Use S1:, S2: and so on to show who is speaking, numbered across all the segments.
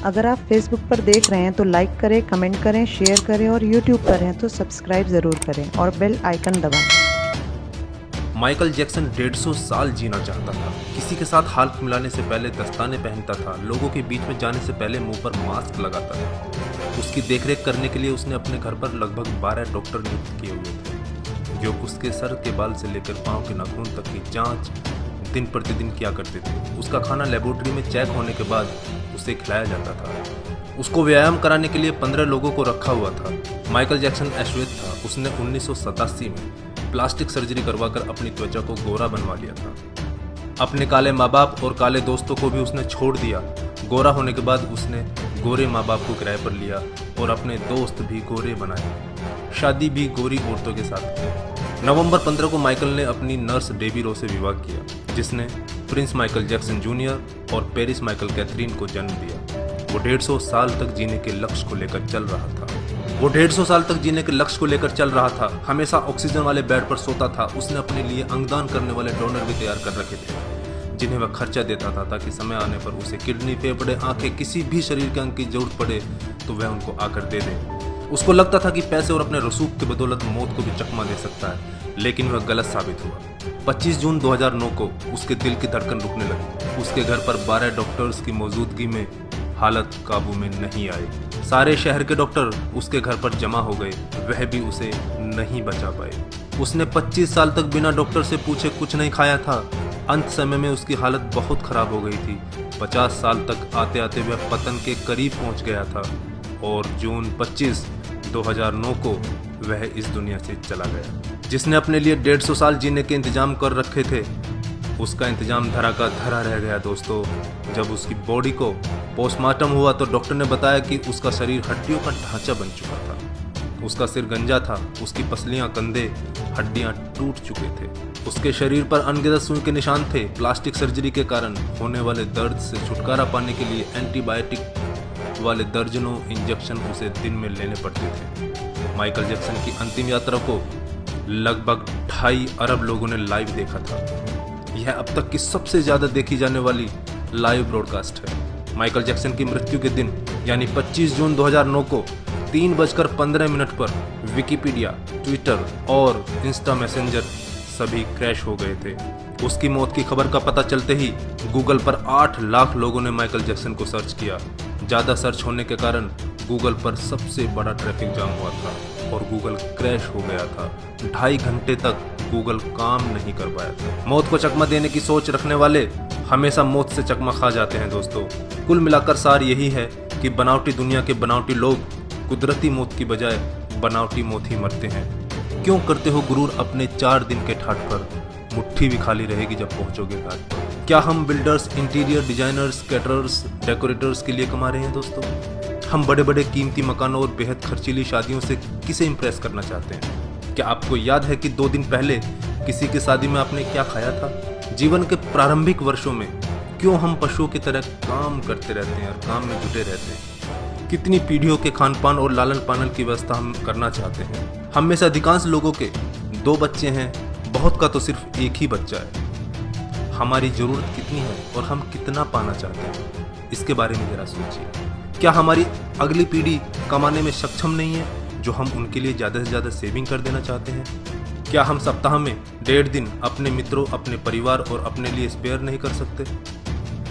S1: अगर आप फेसबुक पर देख रहे हैं तो लाइक करें, कमेंट करें, शेयर करें और यूट्यूब पर हैं तो सब्सक्राइब ज़रूर करें और बेल आइकन दबाएं।
S2: माइकल जैक्सन 150 साल जीना चाहता था। किसी के साथ हाथ मिलाने से पहले दस्ताने पहनता था, लोगों के बीच में जाने से पहले मुंह पर मास्क लगाता था। उसकी देखरेख करने के लिए उसने अपने घर पर लगभग 12 डॉक्टर नियुक्त किए हुए थे, जो उसके सर के बाल से लेकर पांव के नाखून तक की जांच दिन प्रतिदिन किया करते थे। उसका खाना लेबोरेटरी में चेक होने के बाद उसे खिलाया जाता था। उसको व्यायाम कराने के लिए 15 लोगों को रखा हुआ था। माइकल जैक्सन अश्वेत था। उसने 1987 में प्लास्टिक सर्जरी करवाकर अपनी त्वचा को गोरा बनवा लिया था। अपने काले माँ बाप और काले दोस्तों को भी उसने छोड़ दिया। गोरा होने के बाद उसने गोरे माँ बाप को किराए पर लिया और अपने दोस्त भी गोरे बनाए। शादी भी गोरी औरतों के साथ की। नवंबर 15 को माइकल ने अपनी नर्स डेबी रो से विवाह किया, जिसने प्रिंस माइकल जैक्सन जूनियर और पेरिस माइकल कैथरीन को जन्म दिया। वो 150 साल तक जीने के लक्ष्य को लेकर चल रहा था। हमेशा ऑक्सीजन वाले बेड पर सोता था। उसने अपने लिए अंगदान करने वाले डोनर भी तैयार कर रखे थे, जिन्हें वह खर्चा देता था ताकि समय आने पर उसे किडनी, फेफड़े, आंखें, किसी भी शरीर के अंग की जरूरत पड़े तो वह उनको आकर दे दे। उसको लगता था कि पैसे और अपने रसूख की बदौलत मौत को भी चकमा दे सकता है, लेकिन वह गलत साबित हुआ। 25 जून 2009 को उसके दिल की धड़कन रुकने लगी। उसके घर पर 12 डॉक्टर्स की मौजूदगी में हालत काबू में नहीं आई। सारे शहर के डॉक्टर उसके घर पर जमा हो गए, वह भी उसे नहीं बचा पाए। उसने 25 साल तक बिना डॉक्टर से पूछे कुछ नहीं खाया था। अंत समय में उसकी हालत बहुत खराब हो गई थी। 50 साल तक आते आते वह पतन के करीब पहुंच गया था और जून 25, 2009 को वह इस दुनिया से चला गया। जिसने अपने लिए 150 साल जीने के इंतजाम कर रखे थे, उसका इंतजाम धरा का धरा रह गया दोस्तों। जब उसकी बॉडी को पोस्टमार्टम हुआ तो डॉक्टर ने बताया कि उसका शरीर हड्डियों का ढांचा बन चुका था। उसका सिर गंजा था, उसकी पसलियां, कंधे, हड्डियां टूट चुके थे। उसके शरीर पर अनगिनत सुई के निशान थे। प्लास्टिक सर्जरी के कारण होने वाले दर्द से छुटकारा पाने के लिए एंटीबायोटिक वाले दर्जनों इंजेक्शन उसे दिन में लेने पड़ते थे। माइकल जैक्सन की अंतिम यात्रा को लगभग 2.5 अरब लोगों ने लाइव देखा था। यह अब तक की सबसे ज्यादा देखी जाने वाली लाइव ब्रॉडकास्ट है। माइकल जैक्सन की मृत्यु के दिन यानी 25 जून 2009 को 3:15 पर विकिपीडिया, ट्विटर और इंस्टा मैसेंजर सभी क्रैश हो गए थे। उसकी मौत की खबर का पता चलते ही गूगल पर 8 लाख लोगों ने माइकल जैक्सन को सर्च किया। ज़्यादा सर्च होने के कारण गूगल पर सबसे बड़ा ट्रैफिक जाम हुआ था और गूगल क्रैश हो गया था। 2.5 घंटे तक गूगल काम नहीं कर पाया था। मौत को चकमा देने की सोच रखने वाले हमेशा मौत से चकमा खा जाते हैं दोस्तों। कुल मिलाकर सार यही है कि बनावटी दुनिया के बनावटी लोग कुदरती मौत की बजाय बनावटी मौत ही मरते हैं। क्यों करते हो गुरूर अपने 4 दिन के ठाठ पर? मुट्ठी भी खाली रहेगी जब पहुंचोगे घाट पर। क्या हम builders, interior designers, caterers, decorators के लिए कमा रहे हैं दोस्तों? हम बड़े बड़े कीमती मकानों और बेहद खर्चीली शादियों से किसे इंप्रेस करना चाहते हैं? क्या आपको याद है कि 2 दिन पहले किसी की शादी में आपने क्या खाया था? जीवन के प्रारंभिक वर्षों में क्यों हम पशुओं की तरह काम करते रहते हैं और काम में जुटे रहते हैं? कितनी पीढ़ियों के खान पान और लालन पालन की व्यवस्था हम करना चाहते हैं? हम में से अधिकांश लोगों के 2 बच्चे हैं, बहुत का तो सिर्फ एक ही बच्चा है। हमारी जरूरत कितनी है और हम कितना पाना चाहते हैं? इसके बारे में जरा सोचिए। क्या हमारी अगली पीढ़ी कमाने में सक्षम नहीं है जो हम उनके लिए ज़्यादा से ज़्यादा सेविंग कर देना चाहते हैं? क्या हम सप्ताह में 1.5 दिन अपने मित्रों, अपने परिवार और अपने लिए स्पेयर नहीं कर सकते?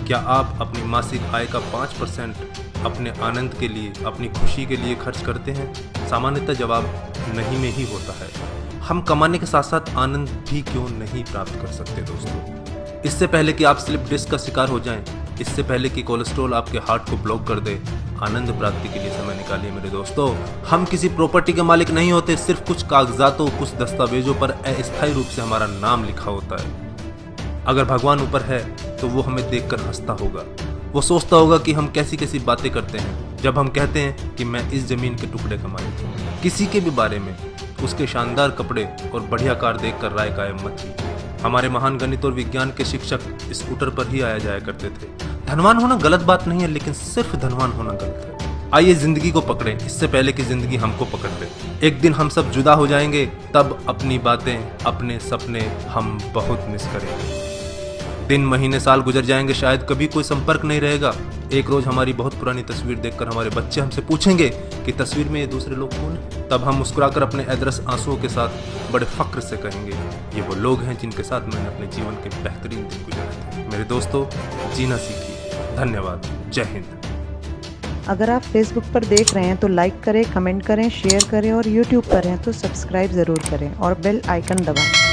S2: क्या आप अपनी मासिक आय का 5% अपने आनंद के लिए, अपनी खुशी के लिए खर्च करते हैं? सामान्यतः जवाब नहीं में ही होता है। हम कमाने के साथ साथ आनंद भी क्यों नहीं प्राप्त कर सकते दोस्तों? इससे पहले कि आप स्लिप डिस्क का शिकार हो जाएं, इससे पहले कि कोलेस्ट्रॉल आपके हार्ट को ब्लॉक कर दे, आनंद प्राप्ति के लिए समय निकालिए मेरे दोस्तों। हम किसी प्रॉपर्टी के मालिक नहीं होते, सिर्फ कुछ कागजातों, कुछ दस्तावेजों पर अस्थायी रूप से हमारा नाम लिखा होता है। अगर भगवान ऊपर है तो वो हमें देखकर हंसता होगा। वो सोचता होगा कि हम कैसी कैसी बातें करते हैं जब हम कहते हैं कि मैं इस जमीन के टुकड़े का मालिक हूँ। किसी के भी बारे में उसके शानदार कपड़े और बढ़िया कार देखकर राय कायम मत की। हमारे महान गणित और विज्ञान के शिक्षक स्कूटर पर ही आया जाया करते थे। धनवान होना गलत बात नहीं है, लेकिन सिर्फ धनवान होना गलत है। आइए जिंदगी को पकड़ें इससे पहले कि जिंदगी हमको पकड़ ले। एक दिन हम सब जुदा हो जाएंगे, तब अपनी बातें, अपने सपने हम बहुत मिस करेंगे। दिन, महीने, साल गुजर जाएंगे, शायद कभी कोई संपर्क नहीं रहेगा, एक रोज़ हमारी बहुत पुरानी तस्वीर देखकर हमारे बच्चे हमसे पूछेंगे कि तस्वीर में ये दूसरे लोग कौन हैं। तब हम मुस्कुराकर अपने अदरस आंसुओं के साथ बड़े फ़ख्र से कहेंगे, ये वो लोग हैं जिनके साथ मैंने अपने जीवन के बेहतरीन दिन गुजारे थे। मेरे दोस्तों, जीना सीखिए। धन्यवाद। जय हिंद।
S1: अगर आप फेसबुक पर देख रहे हैं तो लाइक करें, कमेंट करें, शेयर करें और यूट्यूब पर हैं तो सब्सक्राइब ज़रूर करें और बेल आइकन दबाएं।